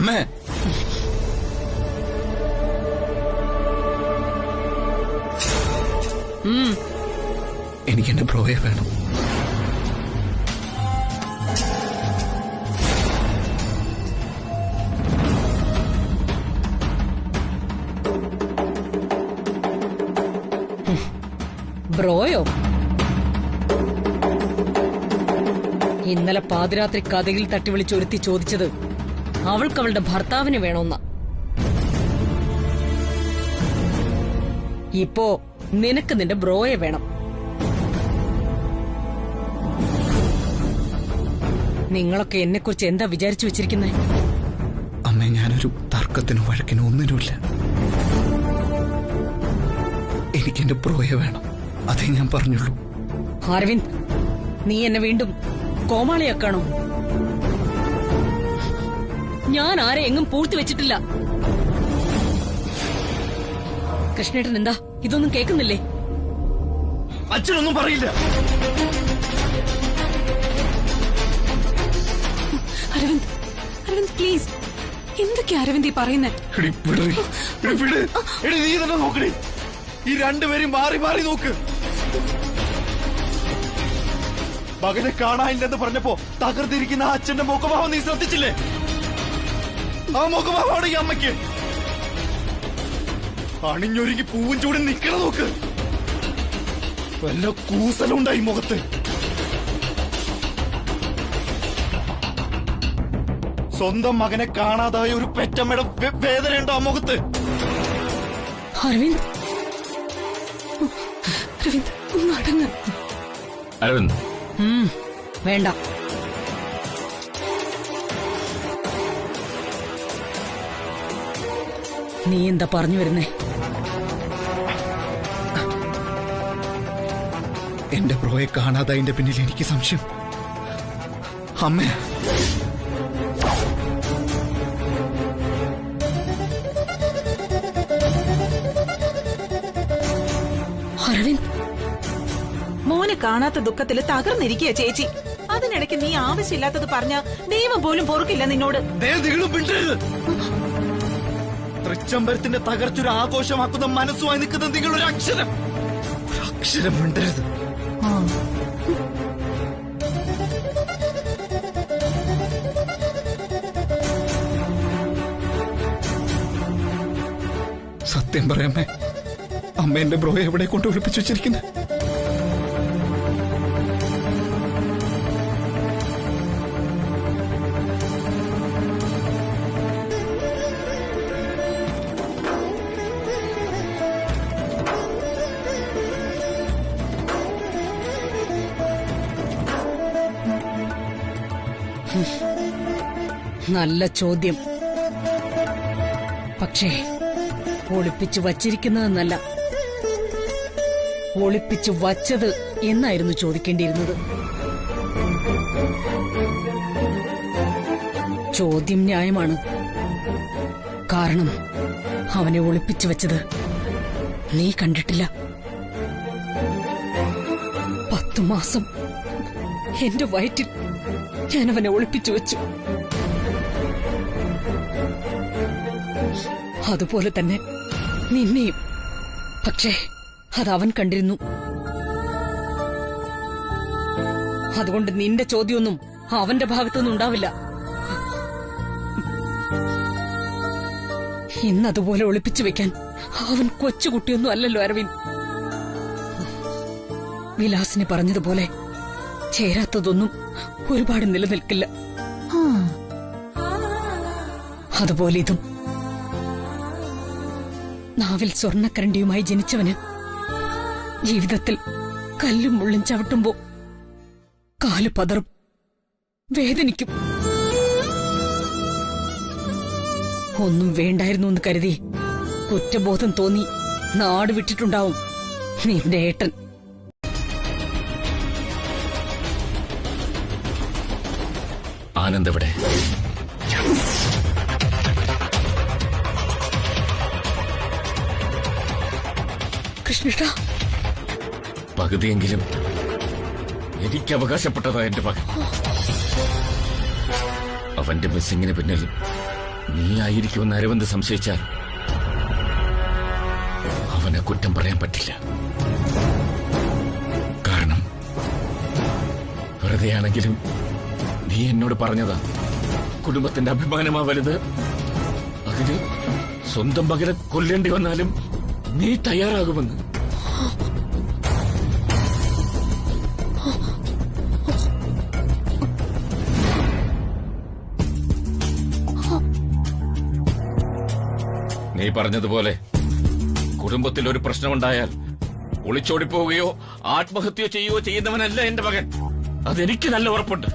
അമ്മേ, എനിക്കെന്റെ ബ്രോയെ വേണം. ബ്രോയോ? ഇന്നലെ പാതിരാത്രി കഥയിൽ തട്ടി വിളിച്ചൊരുത്തി ചോദിച്ചത് അവൾക്ക് അവളുടെ ഭർത്താവിന് വേണമെന്ന. ഇപ്പോ നിനക്ക് നിന്റെ ബ്രോയെ വേണം. നിങ്ങളൊക്കെ എന്നെക്കുറിച്ച് എന്താ വിചാരിച്ചു വെച്ചിരിക്കുന്നത്? അമ്മേ, ഞാനൊരു തർക്കത്തിനോ വഴക്കിനോ ഒന്നിനുമില്ല. എനിക്കെന്റെ ബ്രോയെ വേണം, അതേ ഞാൻ പറഞ്ഞുള്ളൂ. അരവിന്ദ്, നീ എന്നെ വീണ്ടും കോമാളിയാക്കാണോ? ഞാൻ ആരെ എങ്ങും പൂഴ്ത്തി വെച്ചിട്ടില്ല. കൃഷ്ണേട്ടൻ എന്താ ഇതൊന്നും കേൾക്കുന്നില്ലേ? അച്ഛനൊന്നും പറയില്ല. അരവിന്ദ്, അരവിന്ദ് പ്ലീസ്, എന്തൊക്കെയാ അരവിന്ദ് ഈ പറയുന്നേ? നീ തന്നെ നോക്കണേ, ഈ രണ്ടുപേരും മാറി മാറി നോക്ക്. മകനെ കാണാനില്ലെന്ന് പറഞ്ഞപ്പോ തകർത്തിരിക്കുന്ന ആ അച്ഛന്റെ മുഖഭാവം നീ ശ്രദ്ധിച്ചില്ലേ? ആ മുഖഭാവമാണ് ഈ അമ്മയ്ക്ക്. അണിഞ്ഞൊരുങ്ങി പൂവും ചൂടി നിക്കണ നോക്ക്. വല്ല കൂസലുണ്ടായി മുഖത്ത്. സ്വന്തം മകനെ കാണാതായ ഒരു പെറ്റമ്മയുടെ വേദനയുണ്ടോ ആ മുഖത്ത്? അരവിന്ദ്, അരവിന്ദ് ഒന്ന് അടങ്ങ്. അരവിന്ദ്, വേണ്ട. നീ എന്താ പറഞ്ഞു വരുന്നേ? എന്റെ ബ്രോയെ കാണാതായതിന്റെ പിന്നിൽ എനിക്ക് സംശയം അമ്മ. അരവിന്ദ്, മോനെ കാണാത്ത ദുഃഖത്തില് തകർന്നിരിക്കുക ചേച്ചി. അതിനിടയ്ക്ക് നീ ആവശ്യമില്ലാത്തത് പറഞ്ഞ ദൈവം പോലും പൊറുക്കില്ല നിന്നോട്. തൃച്ചംബരത്തിന്റെ തകർച്ചൊരു ആഘോഷമാക്കുന്ന മനസ്സുമായി നിൽക്കുന്ന നിങ്ങളൊരു അക്ഷരം മിണ്ടരുത്. സത്യം പറയാമേ, അമ്മ എന്റെ ബ്രോയെ എവിടെ കൊണ്ട് ഒളിപ്പിച്ചു വെച്ചിരിക്കുന്നത്? നല്ല ചോദ്യം. പക്ഷേ ഒളിപ്പിച്ചു വച്ചിരിക്കുന്നതെന്നല്ല, ഒളിപ്പിച്ചു വച്ചത് എന്നായിരുന്നു ചോദിക്കേണ്ടിയിരുന്നത്. ചോദ്യം ന്യായമാണ്. കാരണം അവനെ ഒളിപ്പിച്ചു വെച്ചത് നീ കണ്ടിട്ടില്ല. 10 മാസം എന്റെ വയറ്റിൽ ഞാനവനെ ഒളിപ്പിച്ചു വെച്ചു. അതുപോലെ തന്നെ നിന്നെയും. പക്ഷേ അതവൻ കണ്ടിരുന്നു. അതുകൊണ്ട് നിന്റെ ചോദ്യമൊന്നും അവന്റെ ഭാഗത്തുനിന്നും ഉണ്ടാവില്ല. ഇന്നതുപോലെ ഒളിപ്പിച്ചു വെക്കാൻ അവൻ കൊച്ചുകുട്ടിയൊന്നും അല്ലല്ലോ അരവിന്ദ്. വിലാസിനെ പറഞ്ഞതുപോലെ ചേരാത്തതൊന്നും ഒരുപാട് നിലനിൽക്കില്ല. അതുപോലെ ഇതും. നാവിൽ സ്വർണ്ണക്കരണ്ടിയുമായി ജനിച്ചവന് ജീവിതത്തിൽ കല്ലും മുള്ളും ചവിട്ടുമ്പോ കാല് പതറും, വേദനിക്കും. ഒന്നും വേണ്ടായിരുന്നു എന്ന് കരുതി കുറ്റബോധം തോന്നി നാട് വിട്ടിട്ടുണ്ടാവും നിന്റെ ഏട്ടൻ. ആനന്ദ് എവിടെ? കൃഷ്ണേട്ടാ, പകുതിയെങ്കിലും എനിക്ക് അവകാശപ്പെട്ടതാ എന്റെ മകൻ. അവന്റെ മിസ്സിങ്ങിന് പിന്നിൽ നീ ആയിരിക്കുമെന്ന് അരവിന്ദ് സംശയിച്ചാൽ അവനെ കുറ്റം പറയാൻ പറ്റില്ല. കാരണം വെറുതെയാണെങ്കിലും നീ എന്നോട് പറഞ്ഞതാ, കുടുംബത്തിന്റെ അഭിമാനമാ വലുത്. അതിന് സ്വന്തം മകനെ കൊല്ലേണ്ടി വന്നാലും നീ തയ്യാറാകുമെന്ന്. നീ പറഞ്ഞതുപോലെ കുടുംബത്തിൽ ഒരു പ്രശ്നമുണ്ടായാൽ ഒളിച്ചോടിപ്പോവുകയോ ആത്മഹത്യ ചെയ്യുകയോ ചെയ്യുന്നവനല്ല എന്റെ മകൻ. അതെനിക്ക് നല്ല ഉറപ്പുണ്ട്.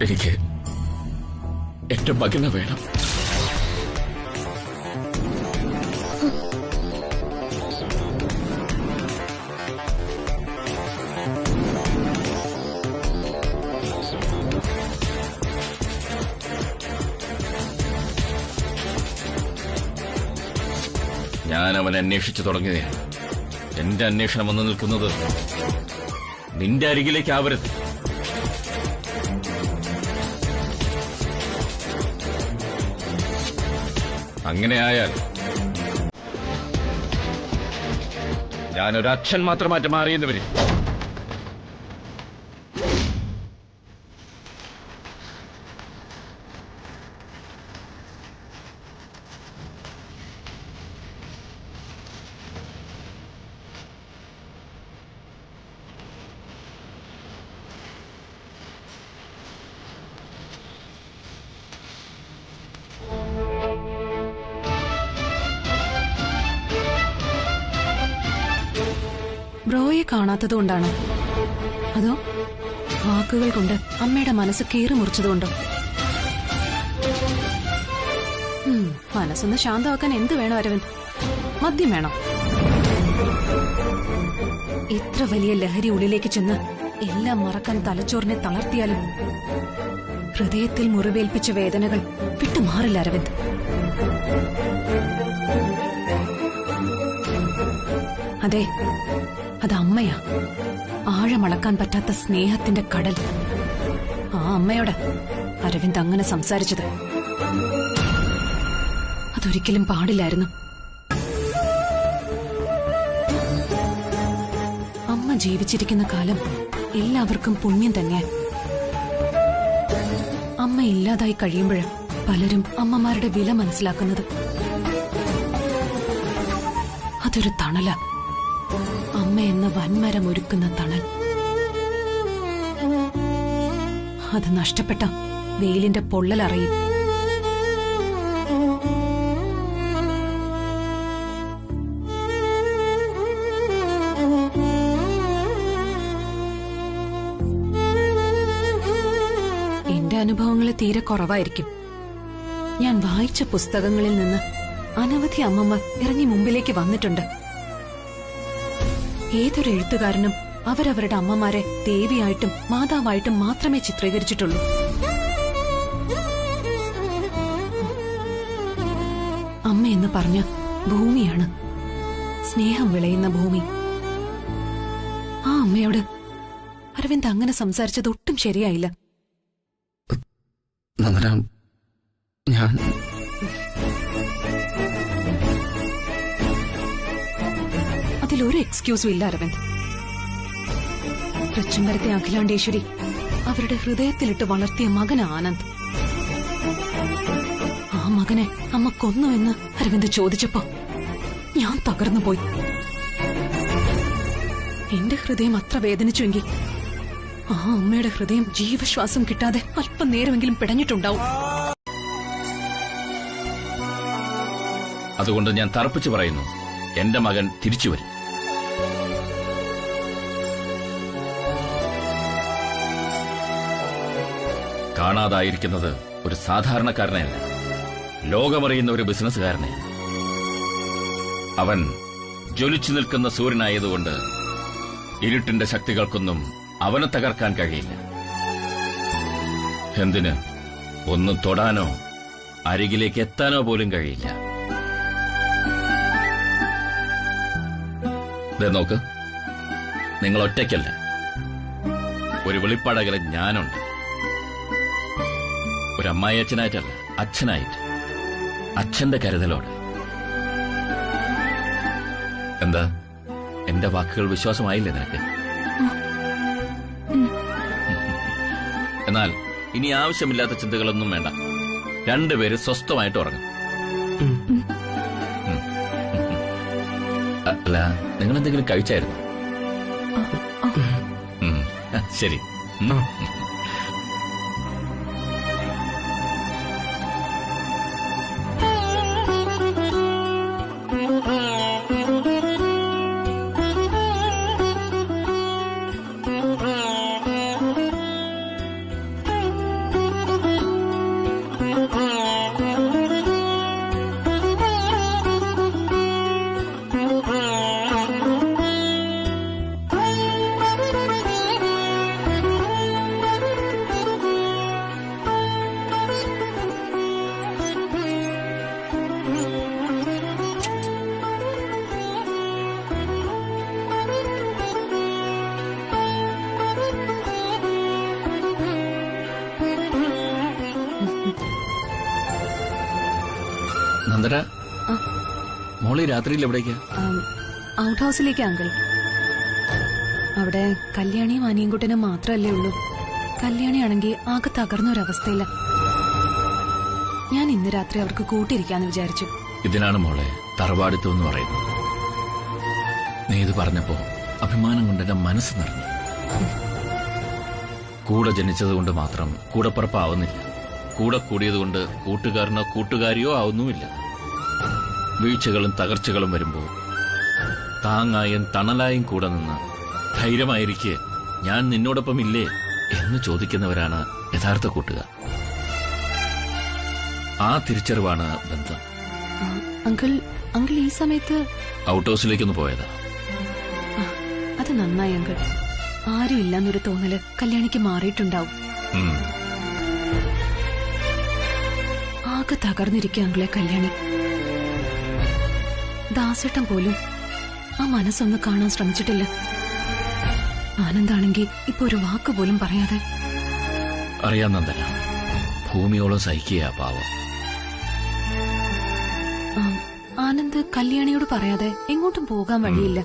എനിക്ക് എന്റെ മകനെ വേണം. ഞാൻ അവനെ അന്വേഷിച്ചു തുടങ്ങിയതാണ്. എന്റെ അന്വേഷണം വന്നു നിൽക്കുന്നത് നിന്റെ അരികിലേക്കാവരുത്. അങ്ങനെയായാൽ ഞാനൊരച്ഛൻ മാത്രമായിട്ട് മാറിയെന്ന് വരും. ബ്രോയെ കാണാത്തതുകൊണ്ടാണോ, അതോ വാക്കുകൾ കൊണ്ട് അമ്മയുടെ മനസ്സ് കീറി മുറിച്ചതുകൊണ്ടോ? മനസ്സൊന്ന് ശാന്തമാക്കാൻ എന്ത് വേണം അരവിന്ദ്? മദ്യം വേണം. ഇത്ര വലിയ ലഹരി ഉള്ളിലേക്ക് ചെന്ന് എല്ലാം മറക്കാൻ തലച്ചോറിനെ തളർത്തിയാലും ഹൃദയത്തിൽ മുറിവേൽപ്പിച്ച വേദനകൾ വിട്ടുമാറില്ല അരവിന്ദ്. അതെ, അത് അമ്മയാ. ആഴമളക്കാൻ പറ്റാത്ത സ്നേഹത്തിന്റെ കടൽ. ആ അമ്മയോട് അരവിന്ദ് അങ്ങനെ സംസാരിച്ചത് അതൊരിക്കലും പാടില്ലായിരുന്നു. അമ്മ ജീവിച്ചിരിക്കുന്ന കാലം എല്ലാവർക്കും പുണ്യം തന്നെയാ. അമ്മ ഇല്ലാതായി കഴിയുമ്പോൾ പലരും അമ്മമാരുടെ വില മനസ്സിലാക്കുന്നത്. അതൊരു തണല, അമ്മ എന്ന വൻമരം ഒരുക്കുന്ന തണൽ. അത് നഷ്ടപ്പെട്ട വെയിലിന്റെ പൊള്ളലറിയും. എന്റെ അനുഭവങ്ങൾ തീരെ കുറവായിരിക്കും. ഞാൻ വായിച്ച പുസ്തകങ്ങളിൽ നിന്ന് അനവധി അമ്മമാർ ഇറങ്ങി മുമ്പിലേക്ക് വന്നിട്ടുണ്ട്. ഏതൊരു എഴുത്തുകാരനും അവരവരുടെ അമ്മമാരെ ദേവിയായിട്ടും മാതാവായിട്ടും മാത്രമേ ചിത്രീകരിച്ചിട്ടുള്ളൂ. അമ്മ എന്ന് പറഞ്ഞ ഭൂമിയാണ്, സ്നേഹം വിളയുന്ന ഭൂമി. ആ അമ്മയോട് അരവിന്ദ് അങ്ങനെ സംസാരിച്ചത് ഒട്ടും ശരിയായില്ല. ഞാൻ അതിലൊരു എക്സ്ക്യൂസും ഇല്ല അരവിന്ദ്. തൃച്ചുംബരത്തെ അഖിലാണ്ടേശ്വരി അവരുടെ ഹൃദയത്തിലിട്ട് വളർത്തിയ മകൻ ആനന്ദ്. ആ മകനെ അമ്മ കൊന്നു എന്ന് അരവിന്ദ് ചോദിച്ചപ്പോ ഞാൻ തകർന്നുപോയി. എന്റെ ഹൃദയം അത്ര വേദനിച്ചുവെങ്കിൽ ആ അമ്മയുടെ ഹൃദയം ജീവശ്വാസം കിട്ടാതെ അല്പം നേരമെങ്കിലും പിടഞ്ഞിട്ടുണ്ടാവും. അതുകൊണ്ട് ഞാൻ തറപ്പിച്ചു പറയുന്നു, എന്റെ മകൻ തിരിച്ചുവരും. കാണാതായിരിക്കുന്നത് ഒരു സാധാരണക്കാരനെയല്ല, ലോകമറിയുന്ന ഒരു ബിസിനസ്സുകാരനെ. അവൻ ജ്വലിച്ചു നിൽക്കുന്ന സൂര്യനായതുകൊണ്ട് ഇരുട്ടിന്റെ ശക്തികൾക്കൊന്നും അവനെ തകർക്കാൻ കഴിയില്ല. എന്തിന് ഒന്ന് തൊടാനോ അരികിലേക്ക് എത്താനോ പോലും കഴിയില്ല. ദേ നോക്ക്, നിങ്ങൾ ഒറ്റയ്ക്കല്ല, ഒരു വെളിപ്പാടകലെ ഞാനുണ്ട്. ഒരു അമ്മായി അച്ഛനായിട്ടല്ല, അച്ഛനായിട്ട്, അച്ഛന്റെ കരുതലോടെ. എന്താ, എന്റെ വാക്കുകൾ വിശ്വാസമായില്ലേ നിനക്ക്? എന്നാൽ ഇനി ആവശ്യമില്ലാത്ത ചിന്തകളൊന്നും വേണ്ട. രണ്ടുപേരും സ്വസ്ഥമായിട്ട് ഉറങ്ങും. അല്ല, നിങ്ങൾ എന്തെങ്കിലും കഴിച്ചായിരുന്നു? ശരി. നന്ദന, മോളി രാത്രിയിൽ എവിടേക്കാ? ഔട്ട് ഹൗസിലേക്ക് അങ്കിൾ. അവിടെ കല്യാണിയും അനിയൻകുട്ടനും മാത്രമല്ലേ ഉള്ളൂ. കല്യാണിയാണെങ്കിൽ ആകെ തകർന്നൊരവസ്ഥയില്ല. ഞാൻ ഇന്ന് രാത്രി അവർക്ക് കൂട്ടിരിക്കാന്ന് വിചാരിച്ചു. ഇതിനാണ് മോളെ തറവാടിത്തം എന്ന് പറയുന്നത്. നീ ഇത് പറഞ്ഞപ്പോ അഭിമാനം കൊണ്ട് എന്റെ മനസ്സ് നിറഞ്ഞു. കൂടെ ജനിച്ചതുകൊണ്ട് മാത്രം കൂടപ്പുറപ്പാവുന്നില്ല. കൂടെ കൂടിയതുകൊണ്ട് കൂട്ടുകാരനോ കൂട്ടുകാരിയോ ആവുന്നുമില്ല. വീഴ്ചകളും തകർച്ചകളും വരുമ്പോൾ താങ്ങായും തണലായും കൂടെ നിന്ന് ധൈര്യമായിരിക്കെ ഞാൻ നിന്നോടൊപ്പം ഇല്ലേ എന്ന് ചോദിക്കുന്നവരാണ് യഥാർത്ഥ കൂട്ടുകാർ. ആ തിരിച്ചറിവാണ് ബന്ധം. അങ്കിൾ ഈ സമയത്ത് ഔട്ട് ഹൗസിലേക്കൊന്ന് പോയതാ. അത് നന്നായി അങ്കിൾ. ആരും ഇല്ലെന്നൊരു തോന്നല് കല്യാണിക്ക് മാറിയിട്ടുണ്ടാവും. ആകെ തകർന്നിരിക്കുക അങ്കിളെ കല്യാണി. ദാസേട്ടൻ പോലും ആ മനസ്സൊന്ന് കാണാൻ ശ്രമിച്ചിട്ടില്ല. ആനന്ദാണെങ്കിൽ ഇപ്പൊ ഒരു വാക്ക് പോലും പറയാതെ. അറിയാം നന്ദന, ഭൂമിയോളം സഹിക്കുക പാവം. ആനന്ദ് കല്യാണിയോട് പറയാതെ എങ്ങോട്ടും പോകാൻ വഴിയില്ല.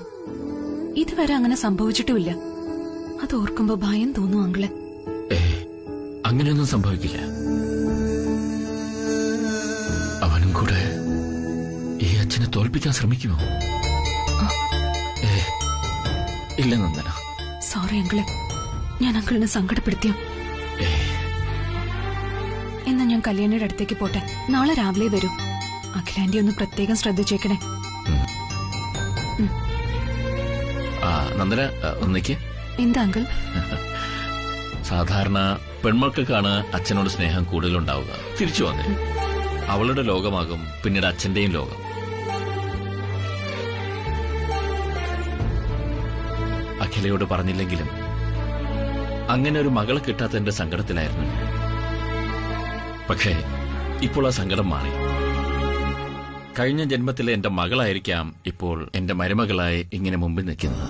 ഇതുവരെ അങ്ങനെ സംഭവിച്ചിട്ടുമില്ല. അത് ഓർക്കുമ്പോ ഭയം തോന്നും അങ്കിളെ. അങ്ങനെയൊന്നും സംഭവിക്കില്ല. അവനും കൂടെ ഈ അച്ഛനെ തോൽപ്പിക്കാൻ ശ്രമിക്കുമോ? ഇല്ല നന്ദന. സോറി അങ്കിളെ, ഞാൻ അങ്കിളിനെ സങ്കടപ്പെടുത്തിയ. എന്നാ ഞാൻ കല്യാണിയുടെ അടുത്തേക്ക് പോട്ടെ. നാളെ രാവിലെ വരൂ. അഖിലാന്റി ഒന്ന് പ്രത്യേകം ശ്രദ്ധിച്ചേക്കണേ. നന്ദന ഒന്നിക്ക്. എന്താ അങ്കിൾ? സാധാരണ പെൺമക്കൾക്കാണ് അച്ഛനോട് സ്നേഹം കൂടുതലുണ്ടാവുക. തിരിച്ചു വന്നേ, അവളുടെ ലോകമാകും പിന്നീട് അച്ഛന്റെയും ലോകം. അഖിലയോട് പറഞ്ഞില്ലെങ്കിലും അങ്ങനെ ഒരു മകളെ കിട്ടാത്തതിന്റെ സങ്കടത്തിലായിരുന്നു. പക്ഷേ ഇപ്പോൾ ആ സങ്കടം മാറി. കഴിഞ്ഞ ജന്മത്തിലെ എന്റെ മകളായിരിക്കാം ഇപ്പോൾ എന്റെ മരുമകളായി ഇങ്ങനെ മുമ്പിൽ നിൽക്കുന്നത്.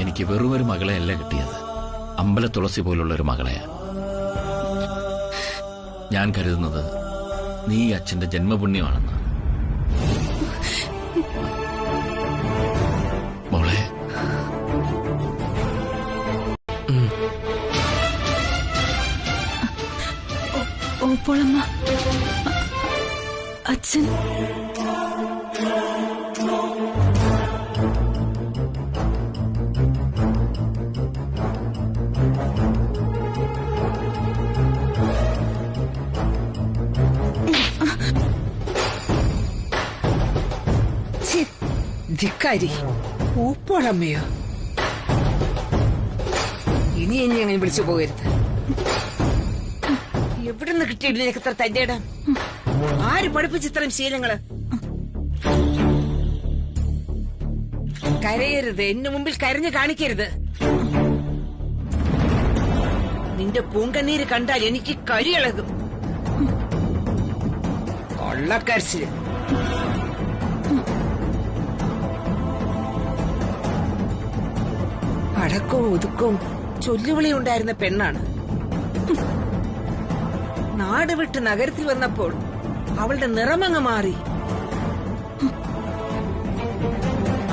എനിക്ക് വെറുമൊരു മകളെയല്ല കിട്ടിയത്, അമ്പല തുളസി പോലുള്ള ഒരു മകളെയാ. ഞാൻ കരുതുന്നത് നീ അച്ഛന്റെ ജന്മപുണ്യമാണെന്ന്. മോളെ, ഓപ്പോളമ്മ, അച്ഛൻ ധിക്കാരി. ഊപ്പോളമ്മയോ? ഇനി അങ്ങനെ വിളിച്ചു പോകരുത്. എവിടുന്ന് കിട്ടിയില്ല നിനക്ക് ഇത്ര തന്റെ ഇടം? ആര് പഠിപ്പിച്ചിത്രയും ശീലങ്ങള്? കരയരുത്, എന്നു മുമ്പിൽ കരഞ്ഞു കാണിക്കരുത്. നിന്റെ പൂങ്കണ്ണീര് കണ്ടാൽ എനിക്ക് കരിയിളകും. കൊള്ളക്കരച്ചില്. അടക്കവും ഒതുക്കവും ചൊല്ലുവിളി ഉണ്ടായിരുന്ന പെണ്ണാണ്. നാട് വിട്ട് നഗരത്തിൽ വന്നപ്പോൾ അവളുടെ നിറമങ്ങ് മാറി.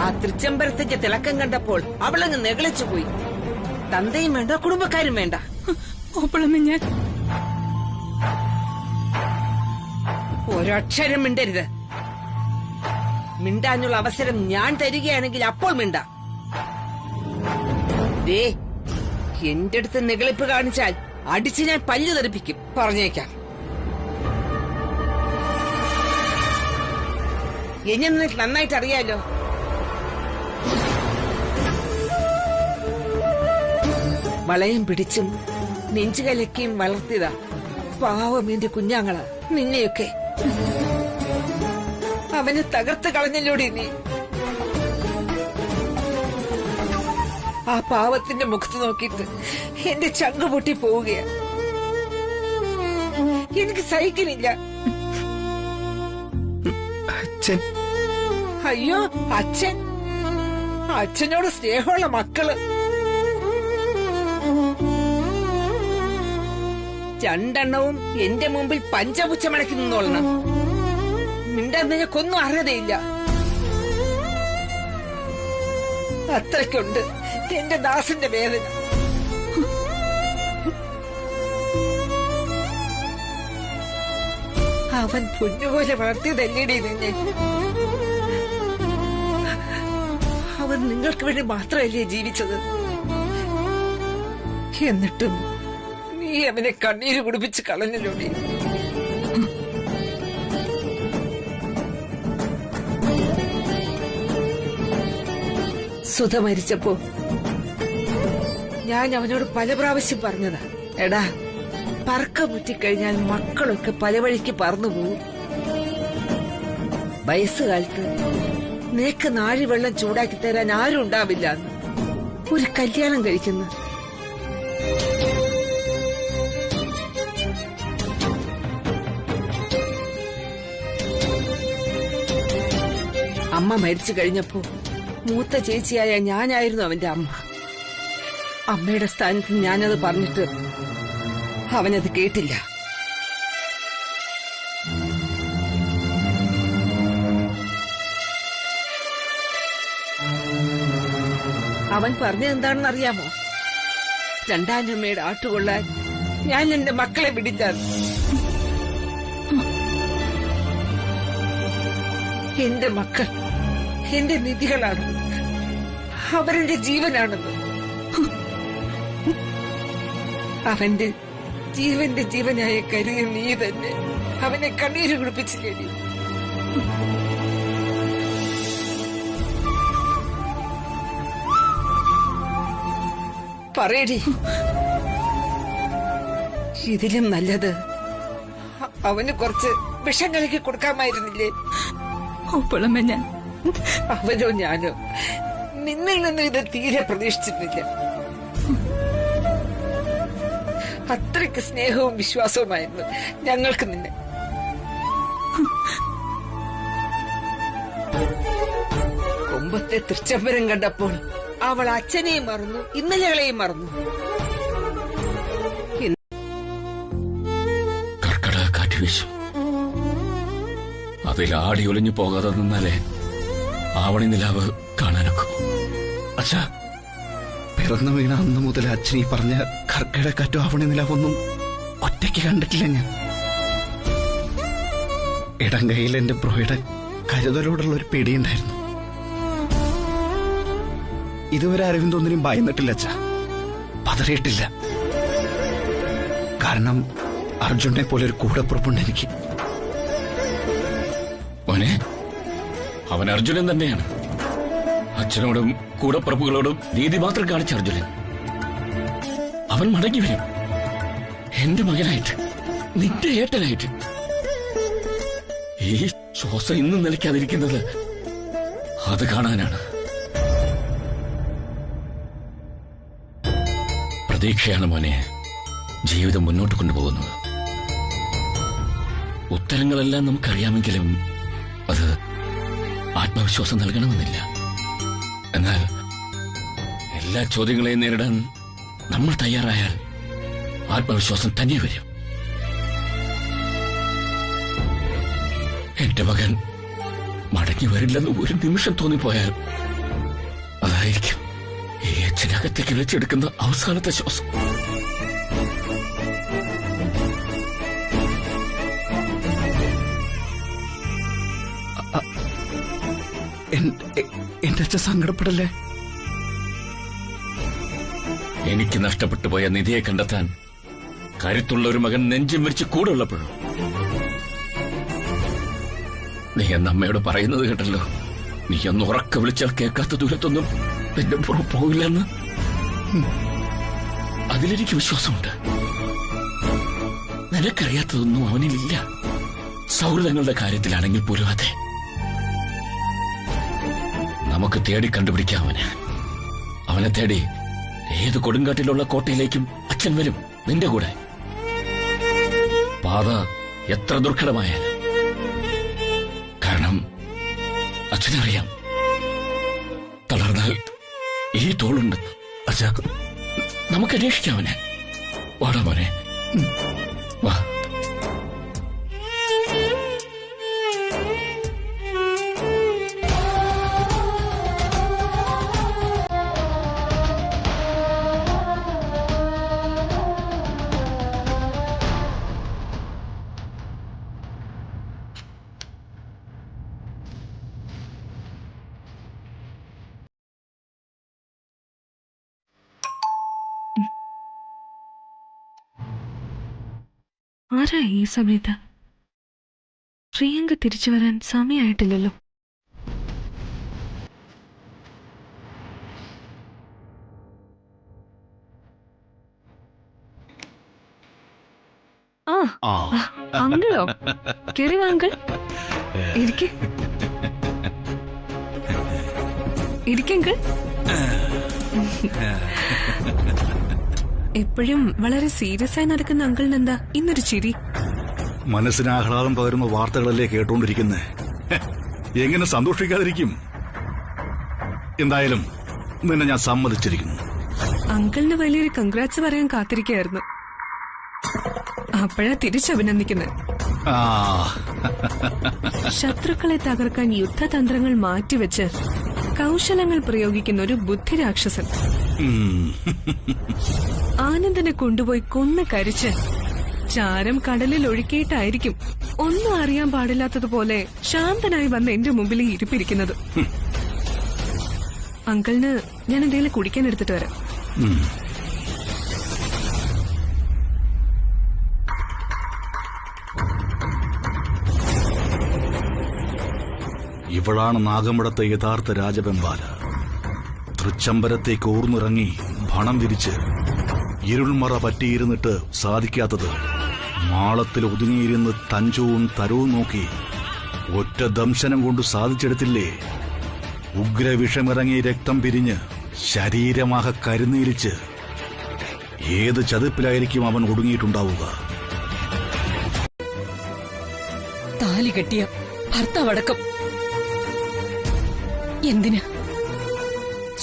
ആ തൃച്ചംബരത്തിന്റെ തിളക്കം കണ്ടപ്പോൾ അവളങ്ങ് നെകളിച്ചുപോയി. തന്തയും വേണ്ട, കുടുംബക്കാരും വേണ്ട. ഓപ്പളമ്മ ഞാൻ ഒരക്ഷരം മിണ്ടരുത്. മിണ്ടാനുള്ള അവസരം ഞാൻ തരികയാണെങ്കിൽ അപ്പോൾ മിണ്ട. ദേ, എന്റെ അടുത്ത് നെകളിപ്പ് കാണിച്ചാൽ അടിച്ച് ഞാൻ പല്ല് തെറിപ്പിക്കും, പറഞ്ഞേക്കാം. എന്നെ നിനക്ക് നന്നായിട്ട് അറിയാലോ. വളയും പിടിച്ചും നെഞ്ചുകലക്കിയും വളർത്തിയതാ പാവം എന്റെ കുഞ്ഞാങ്ങള നിന്നെയൊക്കെ. അവനെ തകർത്ത് കളഞ്ഞല്ലോടി നീ. ആ പാവത്തിന്റെ മുഖത്ത് നോക്കിയിട്ട് എന്റെ ചങ്ക് പൊട്ടി പോവുകയാ. എനിക്ക് സഹിക്കുന്നില്ല. അച്ഛൻ, അയ്യോ അച്ഛൻ, അച്ഛനോട് സ്നേഹമുള്ള മക്കള്. രണ്ടെണ്ണവും എന്റെ മുമ്പിൽ പഞ്ചപുച്ഛമടക്കി നിന്നോളണം. മിണ്ടാൻ നിനക്കൊന്നും അർഹതയില്ല. അത്രയ്ക്കുണ്ട് എന്റെ ദാസന്റെ വേദന. അവൻ പൊന്നുപോലെ വളർത്തിയതല്ലേടി നിന്നെ. അവൻ നിങ്ങൾക്ക് വേണ്ടി മാത്രമല്ലേ ജീവിച്ചത്. എന്നിട്ടും നീ അവനെ കണ്ണീര് കുടിപ്പിച്ച് കളഞ്ഞല്ലോടി. സുധ മരിച്ചപ്പോ ഞാൻ അവനോട് പല പ്രാവശ്യം പറഞ്ഞതാ, എടാ പറക്ക മുറ്റിക്കഴിഞ്ഞാൽ മക്കളൊക്കെ പല വഴിക്ക് പറന്നു പോകും. വയസ്സുകാലത്ത് നിനക്ക് നാഴിവെള്ളം ചൂടാക്കി തരാൻ ആരും ഉണ്ടാവില്ല. ഒരു കല്യാണം കഴിക്കുന്നു. അമ്മ മരിച്ചു കഴിഞ്ഞപ്പോ മൂത്ത ചേച്ചിയായ ഞാനായിരുന്നു അവന്റെ അമ്മ. അമ്മയുടെ സ്ഥാനത്ത് ഞാനത് പറഞ്ഞിട്ട് അവനത് കേട്ടില്ല. അവൻ പറഞ്ഞതെന്താണെന്ന് അറിയാമോ? രണ്ടാനമ്മയുടെ ആട്ടുകൊള്ളാൻ ഞാൻ എന്റെ മക്കളെ വിടില്ല. എന്റെ മക്കൾ എന്റെ നിധികളാണ്, അവരെന്റെ ജീവനാണെന്ന്. അവന്റെ ജീവന്റെ ജീവനായ കരുതി നീ തന്നെ അവനെ കണ്ണീര് കുടിപ്പിച്ചില്ലേ? പറയടി, ഇതിലും നല്ലത് അവന് കുറച്ച് വിഷം കലക്കി കൊടുക്കാമായിരുന്നില്ലേ? ഓപ്പളമ്മ ഞാൻ അവനോ ഞാനോ നിന്നിൽ നിന്നും ഇത് തീരെ പ്രതീക്ഷിച്ചിട്ടില്ല. അത്രയ്ക്ക് സ്നേഹവും വിശ്വാസവുമായിരുന്നു ഞങ്ങൾക്ക് നിന്നെ. കൊമ്പത്തെ തൃച്ചംബരം കണ്ടപ്പോൾ അവൾ അച്ഛനെയും മറന്നു, ഇന്നലകളെയും മറന്നു. കർക്കടക കാറ്റ് വീശും. അതിൽ ആടി ഒലിഞ്ഞു പോകാതെ നിന്നാലേ ആവണി നിലാവ് കാണാനൊക്കും. അച്ഛാ, പിറന്നു വീണ അന്ന് മുതൽ അച്ഛൻ ഈ പറഞ്ഞ കർക്കിടക്കാറ്റോ ആവണി നിലാവൊന്നും ഒറ്റയ്ക്ക് കണ്ടിട്ടില്ല ഞാൻ. ഇടം കൈയിൽ എന്റെ ബ്രോയുടെ കരുതലോടുള്ള ഒരു പേടിയുണ്ടായിരുന്നു. ഇതുവരെ അരവിന്ദൊന്നിനും ഭയന്നിട്ടില്ല അച്ഛാ, പതറിയിട്ടില്ല. കാരണം അർജുനെ പോലെ ഒരു കൂടപ്പുറപ്പുണ്ട് എനിക്ക്. മോനെ, അവൻ അർജുനൻ തന്നെയാണ്. അച്ഛനോടും കൂടപ്പുറപ്പുകളോടും നീതി മാത്രം കാണിച്ച അർജുനൻ. അവൻ മടങ്ങി വരും, എന്റെ മകനായിട്ട്, നിന്റെ ഏട്ടനായിട്ട്. ഈ ശ്വാസം ഇന്നും നിലയ്ക്കാതിരിക്കുന്നത് അത് കാണാനാണ്. പ്രതീക്ഷയാണ് മോനെ ജീവിതം മുന്നോട്ട് കൊണ്ടുപോകുന്നത്. ഉത്തരങ്ങളെല്ലാം നമുക്കറിയാമെങ്കിലും അത് ആത്മവിശ്വാസം നൽകണമെന്നില്ല. എന്നാൽ എല്ലാ ചോദ്യങ്ങളെയും നേരിടാൻ നമ്മൾ തയ്യാറായാൽ ആത്മവിശ്വാസം തന്നെ വരും. എന്റെ മകൻ മടങ്ങി വരില്ലെന്ന് ഒരു നിമിഷം തോന്നിപ്പോയാൽ അതായിരിക്കും ഈ അച്ഛനകത്തേക്ക് വിളിച്ചെടുക്കുന്ന അവസാനത്തെ ശ്വാസം. എന്റെ അച്ഛൻ സങ്കടപ്പെടല്ലേ? എനിക്ക് നഷ്ടപ്പെട്ടു പോയ നിധിയെ കണ്ടെത്താൻ കരുത്തുള്ള ഒരു മകൻ നെഞ്ചും വിരിച്ച് കൂടെ ഉള്ളപ്പോഴും നീ എന്ന അമ്മയോട് പറയുന്നത് കേട്ടല്ലോ, നീ ഒന്ന് ഉറക്കെ വിളിച്ചാൽ കേൾക്കാത്ത ദൂരത്തൊന്നും നിന്റെ പുറം പോകില്ലെന്ന്. അതിലെനിക്ക് വിശ്വാസമുണ്ട്. നിനക്കറിയാത്തതൊന്നും അവനിലില്ല. സൗഹൃദങ്ങളുടെ കാര്യത്തിലാണെങ്കിൽ പോലും അതെ. നമുക്ക് തേടി കണ്ടുപിടിക്കാം അവനെ തേടി ഏത് കൊടുങ്കാട്ടിലുള്ള കോട്ടയിലേക്കും അച്ഛൻ വരും നിന്റെ കൂടെ. പാത എത്ര ദുർഘടമായാലും. കാരണം അച്ഛനറിയാം, തളർന്നാൽ ഈ തോളുണ്ട്. അച്ഛാ, നമുക്ക് അന്വേഷിക്കാം അവനെ. വാടാ മോനെ, വാ. ആരാ ഈ സമയത്ത്? പ്രിയങ്ക തിരിച്ചു വരാൻ സമയമായിട്ടില്ലല്ലോ. ആ അങ്കിളോ? കേറി വാ അങ്കിൾ, ഇരിക്കേ. ഇരിക്കങ്കിൾ. എപ്പോഴും വളരെ സീരിയസ് ആയി നടക്കുന്ന അങ്കിളിന് എന്താ ഇന്നൊരു ചിരി? മനസ്സിന് ആഹ്ലാദം പകരുന്ന വാർത്തകളല്ലേ കേട്ടോണ്ടിരിക്കുന്നേ. എങ്ങനെ സന്തോഷിക്കാതിരിക്കും? എന്തായാലും നിന്നെ ഞാൻ സമ്മതിച്ചിരിക്കുന്നു. അങ്കിളിന് വലിയൊരു കൺഗ്രാറ്റ്സ് പറയാൻ കാത്തിരിക്കായിരുന്നു. അപ്പോഴാ തിരിച്ചഭിനന്ദിക്കുന്നത്. ശത്രുക്കളെ തകർക്കാൻ യുദ്ധതന്ത്രങ്ങൾ മാറ്റിവെച്ച് കൗശലങ്ങൾ പ്രയോഗിക്കുന്ന ഒരു ബുദ്ധിരാക്ഷസൻ. ആനന്ദനെ കൊണ്ടുപോയി കൊന്ന് കരിച്ച് ചാരം കടലിൽ ഒഴുക്കിയിട്ടായിരിക്കും ഒന്നും അറിയാൻ പാടില്ലാത്തതുപോലെ ശാന്തനായി വന്ന് എന്റെ മുമ്പിൽ ഇരിപ്പിരിക്കുന്നത്. അങ്കിളിന് ഞാൻ എന്തെങ്കിലും കുടിക്കാൻ എടുത്തിട്ട് വരാം. ഇവളാണ് നാഗമ്പടത്തെ യഥാർത്ഥ രാജവെമ്പാല. തൃച്ചംബരത്തേക്ക് ഊർന്നിറങ്ങി ഭണം വിരിച്ച് ഇരുൾമറ പറ്റിയിരുന്നിട്ട് സാധിക്കാത്തത് മാളത്തിൽ ഒതുങ്ങിയിരുന്ന് തഞ്ചവും തരവും നോക്കി ഒറ്റ ദംശനം കൊണ്ട് സാധിച്ചെടുത്തില്ലേ. ഉഗ്രവിഷമിറങ്ങി രക്തം പിരിഞ്ഞ് ശരീരമാകെ കരുനീരിച്ച് ഏത് ചതുപ്പിലായിരിക്കും അവൻ ഒടുങ്ങിയിട്ടുണ്ടാവുക? താലി കെട്ടിയ ഭർത്താവടക്കം എന്തിന്?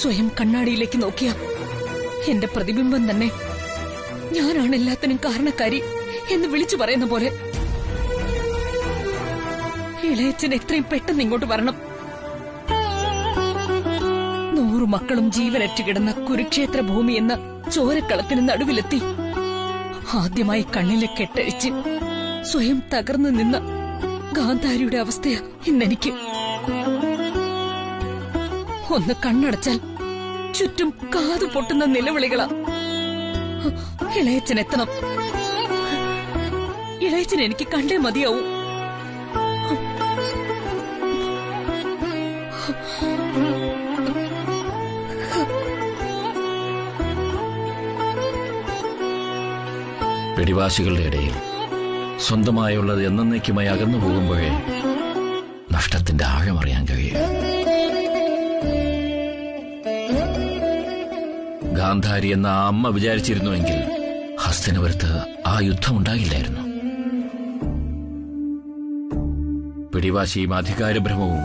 സ്വയം കണ്ണാടിയിലേക്ക് നോക്കിയ എന്റെ പ്രതിബിംബം തന്നെ ഞാനാണ് എല്ലാത്തിനും കാരണക്കാരി എന്ന് വിളിച്ചു പറയുന്ന പോലെ ഇളയച്ചൻ എത്രയും പെട്ടെന്ന് ഇങ്ങോട്ട് വരണം. 100 മക്കളും ജീവനറ്റ് കിടന്ന കുരുക്ഷേത്ര ഭൂമി എന്ന ചോരക്കളത്തിന് നടുവിലെത്തി ആദ്യമായി കണ്ണിലെ കെട്ടഴിച്ച് സ്വയം തകർന്നു നിന്ന ഗാന്ധാരിയുടെ അവസ്ഥയാ ഇന്നെനിക്ക്. ഒന്ന് കണ്ണടച്ചാൽ ചുറ്റും കാതു പൊട്ടുന്ന നിലവിളികളാ. ഇളയച്ചൻ എത്തണം. ഇളയച്ചൻ എനിക്ക് കണ്ടേ മതിയാവും. പിടിവാശികളുടെ ഇടയിൽ സ്വന്തമായുള്ളത് എന്നേക്കുമായി അകന്നു പോകുമ്പോഴേ നഷ്ടത്തിന്റെ ആഴമറിയാൻ കഴിയും. ഗാന്ധാരി എന്ന ആ അമ്മ വിചാരിച്ചിരുന്നുവെങ്കിൽ ഹസ്തിനപുരത്ത് ആ യുദ്ധമുണ്ടാകില്ലായിരുന്നു. പിടിവാശിയും അധികാരഭ്രമവും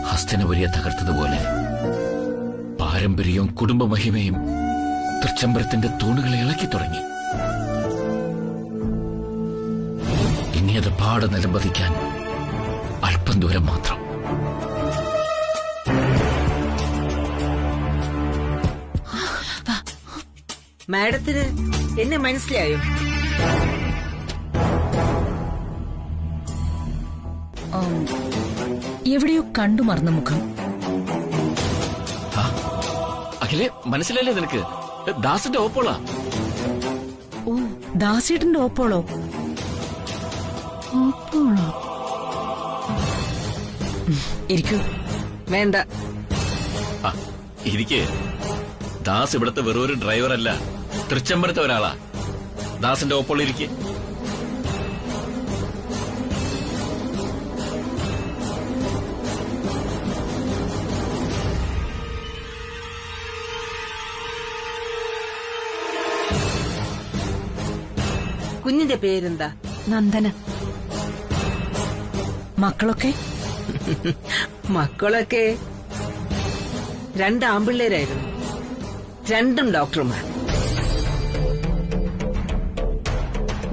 ഹസ്തനപുരിയെ തകർത്തതുപോലെ പാരമ്പര്യവും കുടുംബമഹിമയും തൃച്ചംബരത്തിന്റെ തൂണുകളെ ഇളക്കി തുടങ്ങി. ഇനി അത് പാടെ നിലംപതിക്കാൻ അല്പം ദൂരം മാത്രം. മാഡത്തിന് എന്നെ മനസ്സിലായോ? എവിടെയോ കണ്ടു മറന്ന മുഖം. അഖിലെ, മനസ്സിലല്ലേ നിനക്ക്? ദാസിന്റെ ഓപ്പോളാ. ഓ, ദാസേട്ടന്റെ ഓപ്പോളോ? ഓപ്പോളോ? ഇരിക്കൂ. വേണ്ട. ഇരിക്ക്. ദാസ് ഇവിടുത്തെ വെറൊരു ഡ്രൈവറല്ല, തൃച്ചംബരത്തെ ഒരാളാ. ദാസിന്റെ ഓപ്പോൾ ഇരിക്കെ. കുഞ്ഞിന്റെ പേരെന്താ? നന്ദന. മക്കളൊക്കെ? മക്കളൊക്കെ 2 ആമ്പിള്ളേരായിരുന്നു. 2 ഡോക്ടർമാർ.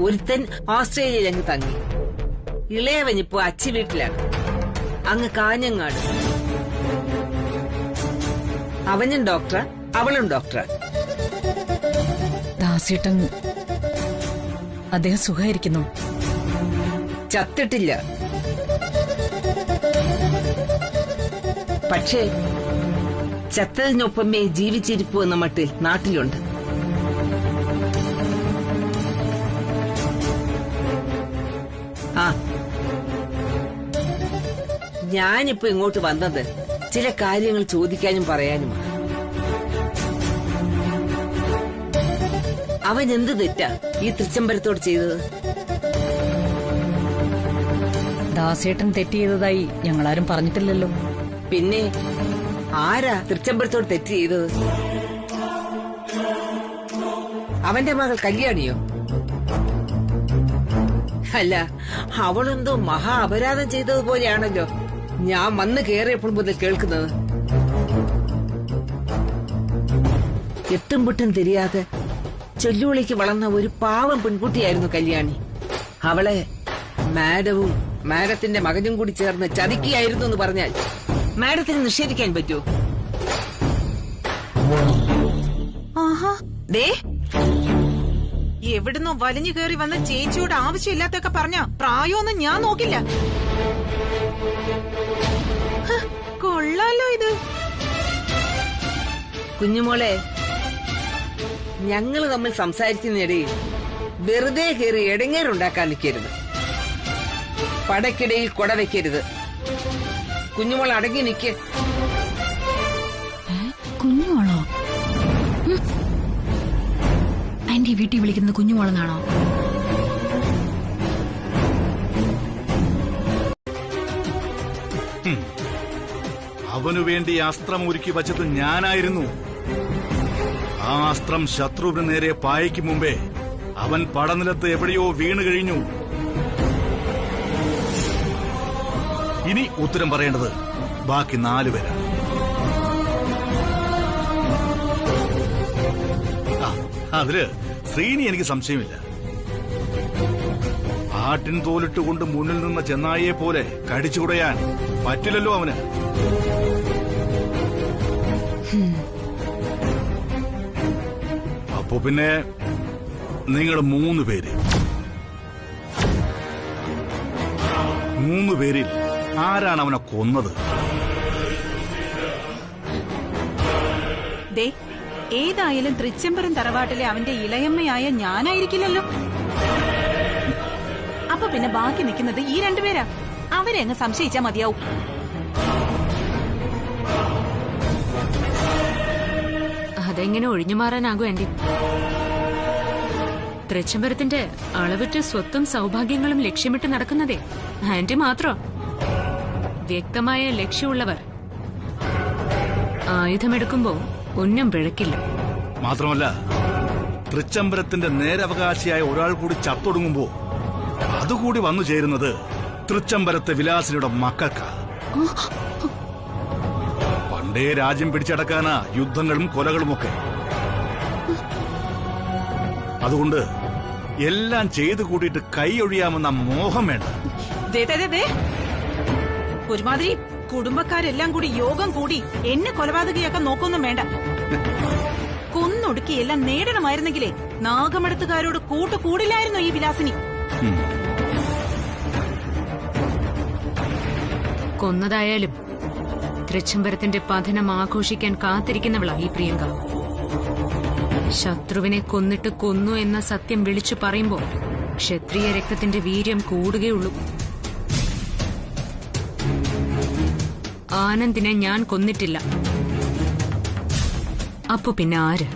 ഒരുത്തൻ ഓസ്ട്രേലിയയിൽ അങ്ങ് തങ്ങി. ഇളയവനിപ്പോ അച്ചി വീട്ടിലാണ്, അങ്ങ് കാഞ്ഞങ്ങാട്. അവനും ഡോക്ടറാ, അവളും ഡോക്ടറാ. ദാസേട്ടൻ അദ്ദേഹം സുഖമായിരിക്കുന്നു? ചത്തിട്ടില്ല, പക്ഷേ ചത്തതിനൊപ്പമേ ജീവിച്ചിരിപ്പു എന്ന മട്ടിൽ നാട്ടിലുണ്ട്. ആ, ഞാനിപ്പോ ഇങ്ങോട്ട് വന്നത് ചില കാര്യങ്ങൾ ചോദിക്കാനും പറയാനുമാണ്. അവൻ എന്ത് തെറ്റാ ഈ തൃച്ചംബരത്തോട് ചെയ്തത്? ദാസേട്ടൻ തെറ്റ് ചെയ്തതായി ഞങ്ങളാരും പറഞ്ഞിട്ടില്ലല്ലോ. പിന്നെ ആരാ തൃച്ചംബരത്തോട് തെറ്റ് ചെയ്തത്? അവന്റെ മകൾ കല്യാണിയോ? അല്ല, അവളെന്തോ മഹാ അപരാധം ചെയ്തതുപോലെയാണല്ലോ ഞാൻ വന്ന് കയറിയപ്പോൾ മുതൽ കേൾക്കുന്നത്. എട്ടും പൊട്ടും തിരിയാതെ ചൊല്ലുവിളിക്ക് വളർന്ന ഒരു പാവം പെൺകുട്ടിയായിരുന്നു കല്യാണി. അവളെ മാഡവും മാഡത്തിന്റെ മകനും കൂടി ചേർന്ന് ചതിക്കുകയായിരുന്നു എന്ന് പറഞ്ഞാൽ മാഡത്തിന് നിഷേധിക്കാൻ പറ്റുമോ? ആഹാ, ദേ എവിടുന്നോ വലിഞ്ഞു കയറി വന്ന ചേച്ചിയോട് ആവശ്യമില്ലാത്തൊക്കെ പറഞ്ഞ പ്രായമൊന്നും ഞാൻ നോക്കില്ല. കൊള്ളാലോ ഇത്. കുഞ്ഞുമോളെ, ഞങ്ങൾ തമ്മിൽ സംസാരിക്കുന്നതിനിടയിൽ വെറുതെ കയറി ഇടങ്ങേറുണ്ടാക്കാൻ നിൽക്കരുത്. പടക്കിടയിൽ കൊട വെക്കരുത്. കുഞ്ഞുമോൾ അടങ്ങി നിൽക്ക്. കുഞ്ഞുമോളോ? ആന്റി വീട്ടിൽ വിളിക്കുന്നത് കുഞ്ഞുമോളെന്നാണോ? അവനു വേണ്ടി അസ്ത്രം ഒരുക്കി വച്ചത് ഞാനായിരുന്നു. ആ അസ്ത്രം ശത്രുവിന് നേരെ പായിക്കും മുമ്പേ അവൻ പടനിലത്ത് എവിടെയോ വീണു കഴിഞ്ഞു. ഇനി ഉത്തരം പറയേണ്ടത് ബാക്കി 4 പേരാണ്. അതില് ശ്രീനി എനിക്ക് സംശയമില്ല. ആട്ടിൻ തോലിട്ടുകൊണ്ട് മുന്നിൽ നിന്ന ചെന്നായിയെ പോലെ കടിച്ചുകുടയാൻ പറ്റില്ലല്ലോ അവന്. അപ്പോ പിന്നെ നിങ്ങൾ 3 പേര്, 3 പേരിൽ ആരാണ് അവനെ കൊന്നത്? ദേ, ഏതായാലും തൃച്ചംബരം തറവാട്ടിലെ അവന്റെ ഇളയമ്മയായ ഞാനായിരിക്കില്ലല്ലോ. അപ്പൊ പിന്നെ ബാക്കി നിൽക്കുന്നത് ഈ 2 പേരാ. അവരെ അങ്ങ് സംശയിച്ചാ മതിയാവും. അതെങ്ങനെ ഒഴിഞ്ഞു മാറാനാകും ആന്റി? തൃച്ചംബരത്തിന്റെ അളവിട്ട് സ്വത്തും സൗഭാഗ്യങ്ങളും ലക്ഷ്യമിട്ട് നടക്കുന്നതേ ആന്റി മാത്രം. വ്യക്തമായ ലക്ഷ്യമുള്ളവർ ആയുധമെടുക്കുമ്പോ ഒന്നും പിഴക്കില്ല. മാത്രമല്ല, തൃച്ചംബരത്തിന്റെ നേരവകാശിയായ ഒരാൾ കൂടി ചത്തൊടുങ്ങുമ്പോ അതുകൂടി വന്നു ചേരുന്നത് തൃച്ചംബരത്തെ വിലാസിനിയുടെ മക്കൾക്കാ. പണ്ടേ രാജ്യം പിടിച്ചടക്കാനാ യുദ്ധങ്ങളും കൊലകളുമൊക്കെ. അതുകൊണ്ട് എല്ലാം ചെയ്തു കൂട്ടിയിട്ട് കൈയൊഴിയാമെന്ന മോഹം വേണ്ട. ദേ, ദേ, ദേ, ദേ. ഒരുമാതിരി കുടുംബക്കാരെല്ലാം കൂടി യോഗം കൂടി എന്നെ കൊലപാതകയാക്കാൻ നോക്കൊന്നും വേണ്ട. കൊന്നൊടുക്കി എല്ലാം നേടണമായിരുന്നെങ്കിലേ നാഗമടത്തുകാരോട് കൂട്ടുകൂടില്ലായിരുന്നോ ഈ വിലാസിനി? കൊന്നതായാലും തൃച്ചംബരത്തിന്റെ പതനം ആഘോഷിക്കാൻ കാത്തിരിക്കുന്നവളാ ഈ പ്രിയങ്ക. ശത്രുവിനെ കൊന്നിട്ട് കൊന്നു എന്ന സത്യം വിളിച്ചു പറയുമ്പോ ക്ഷത്രിയ രക്തത്തിന്റെ വീര്യം കൂടുകയുള്ളൂ. ആനന്ദിനെ ഞാൻ കൊന്നിട്ടില്ല. അപ്പൊ പിന്നെ ആര്?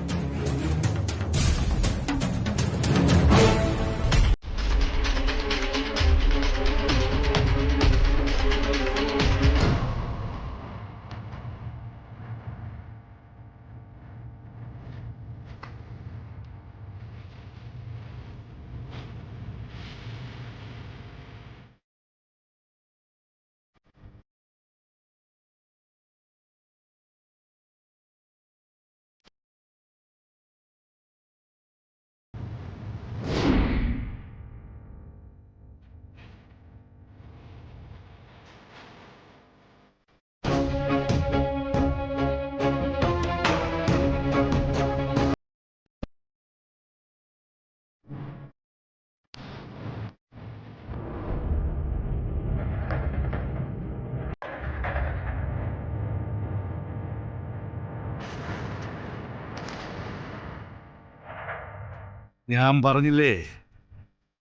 ഞാൻ പറഞ്ഞില്ലേ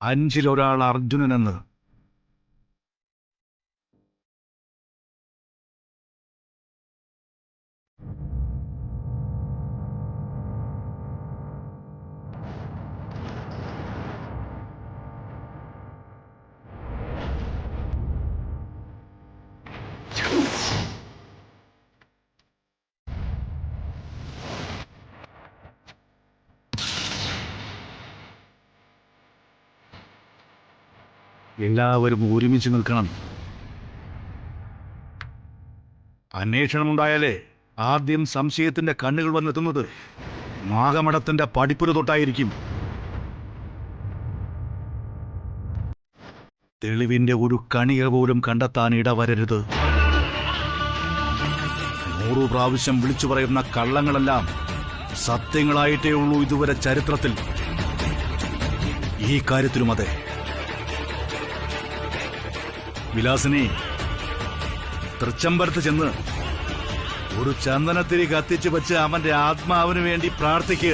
5-ൽ 1 അർജുനനെന്ന്. എല്ലാവരും ഒരുമിച്ച് നിൽക്കണം. അന്വേഷണമുണ്ടായാലേ ആദ്യം സംശയത്തിന്റെ കണ്ണുകൾ വന്നെത്തുന്നത് നാഗമഠത്തിന്റെ പടിപ്പുര തൊട്ടായിരിക്കും. തെളിവിന്റെ ഒരു കണിക പോലും കണ്ടെത്താൻ ഇടവരരുത്. 100 പ്രാവശ്യം വിളിച്ചു പറയുന്ന കള്ളങ്ങളെല്ലാം സത്യങ്ങളായിട്ടേ ഉള്ളൂ ഇതുവരെ ചരിത്രത്തിൽ. ഈ കാര്യത്തിലും അതെ. വിലാസിനി, തൃച്ചംബരത്ത് ചെന്ന് ഒരു ചന്ദനത്തിരി കത്തിച്ചു വെച്ച് അവന്റെ ആത്മാവിന് വേണ്ടി പ്രാർത്ഥിക്ക്.